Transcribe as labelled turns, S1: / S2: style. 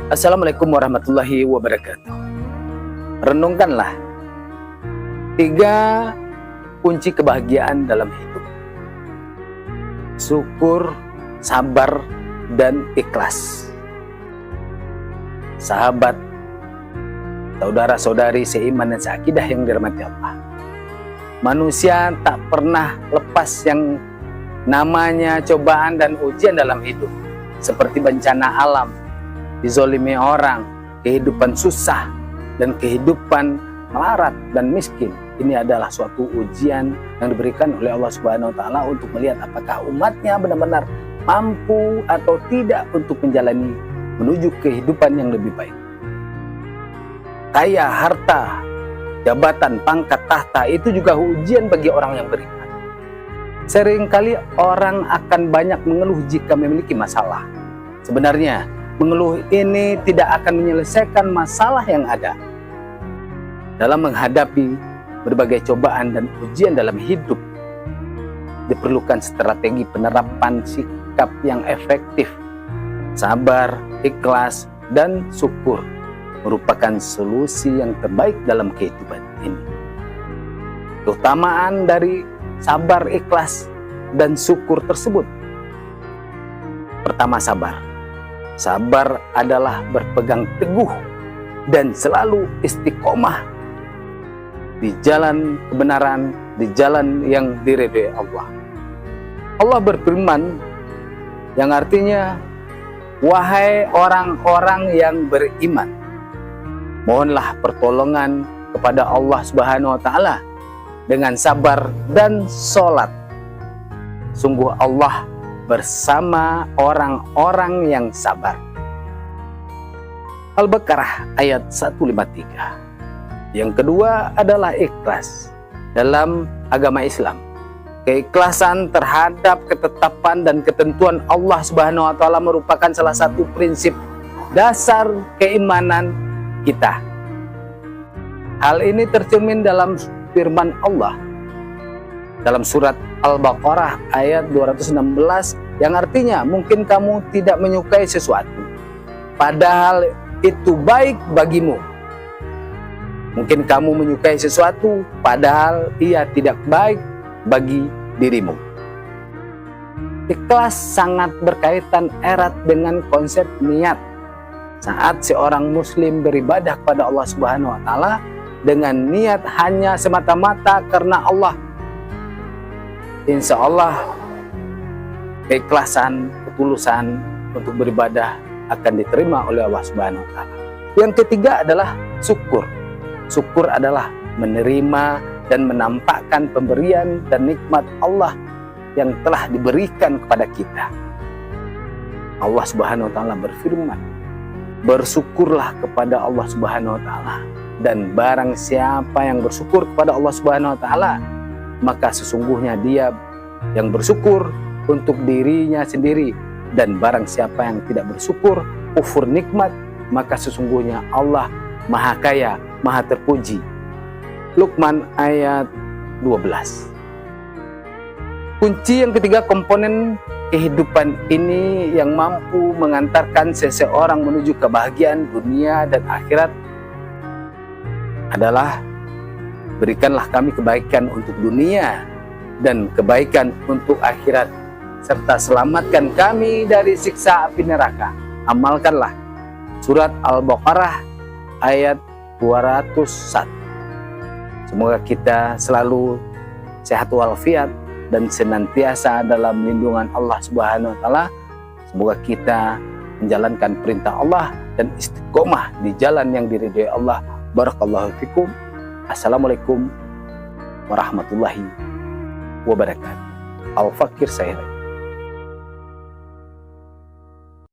S1: Assalamualaikum warahmatullahi wabarakatuh. Renungkanlah 3 kunci kebahagiaan dalam hidup. Syukur, sabar, dan ikhlas. Sahabat, saudara-saudari seiman dan seakidah yang dirahmati Allah. Manusia tak pernah lepas yang namanya cobaan dan ujian dalam hidup. Seperti bencana alam, dizolimi orang, kehidupan susah, dan kehidupan melarat dan miskin. Ini adalah suatu ujian yang diberikan oleh Allah Subhanahu wa Ta'ala untuk melihat apakah umatnya benar-benar mampu atau tidak untuk menjalani menuju kehidupan yang lebih baik. Kaya, harta, jabatan, pangkat, tahta itu juga ujian bagi orang yang beriman. Seringkali orang akan banyak mengeluh jika memiliki masalah. Sebenarnya mengeluh ini tidak akan menyelesaikan masalah yang ada. Dalam menghadapi berbagai cobaan dan ujian dalam hidup, diperlukan strategi penerapan sikap yang efektif. Sabar, ikhlas, dan syukur merupakan solusi yang terbaik dalam kehidupan ini. Keutamaan dari sabar, ikhlas, dan syukur tersebut. Pertama, sabar. Sabar adalah berpegang teguh dan selalu istiqomah di jalan kebenaran, di jalan yang diridhoi Allah. Allah berfirman yang artinya, wahai orang-orang yang beriman, mohonlah pertolongan kepada Allah Subhanahu wa Ta'ala dengan sabar dan sholat. Sungguh Allah bersama orang-orang yang sabar. Al-Baqarah ayat 153. Yang kedua adalah ikhlas. Dalam agama Islam, keikhlasan terhadap ketetapan dan ketentuan Allah Subhanahu wa Ta'ala merupakan salah satu prinsip dasar keimanan kita. Hal ini tercermin dalam firman Allah dalam surat Al-Baqarah ayat 216 yang artinya, mungkin kamu tidak menyukai sesuatu padahal itu baik bagimu. Mungkin kamu menyukai sesuatu padahal ia tidak baik bagi dirimu. Ikhlas sangat berkaitan erat dengan konsep niat. Saat seorang muslim beribadah kepada Allah Subhanahu wa Ta'ala dengan niat hanya semata-mata karena Allah, insya Allah keikhlasan, ketulusan untuk beribadah akan diterima oleh Allah Subhanahu wa Ta'ala. Yang ketiga adalah syukur. Syukur adalah menerima dan menampakkan pemberian dan nikmat Allah yang telah diberikan kepada kita. Allah Subhanahu wa Ta'ala berfirman, bersyukurlah kepada Allah Subhanahu wa Ta'ala, dan barang siapa yang bersyukur kepada Allah Subhanahu wa Ta'ala, maka sesungguhnya dia yang bersyukur untuk dirinya sendiri, dan barang siapa yang tidak bersyukur, kufur nikmat, maka sesungguhnya Allah Maha Kaya, Maha Terpuji. Luqman ayat 12. Kunci yang ketiga komponen kehidupan ini yang mampu mengantarkan seseorang menuju kebahagiaan dunia dan akhirat adalah, berikanlah kami kebaikan untuk dunia dan kebaikan untuk akhirat, serta selamatkan kami dari siksa api neraka. Amalkanlah surat Al-Baqarah ayat 201. Semoga kita selalu sehat walafiat dan senantiasa dalam lindungan Allah Subhanahu wa Ta'ala. Semoga kita menjalankan perintah Allah dan istiqomah di jalan yang diridhoi Allah. Barakallahu fikum. Assalamualaikum warahmatullahi wabarakatuh. Al-Fakir Sayyid.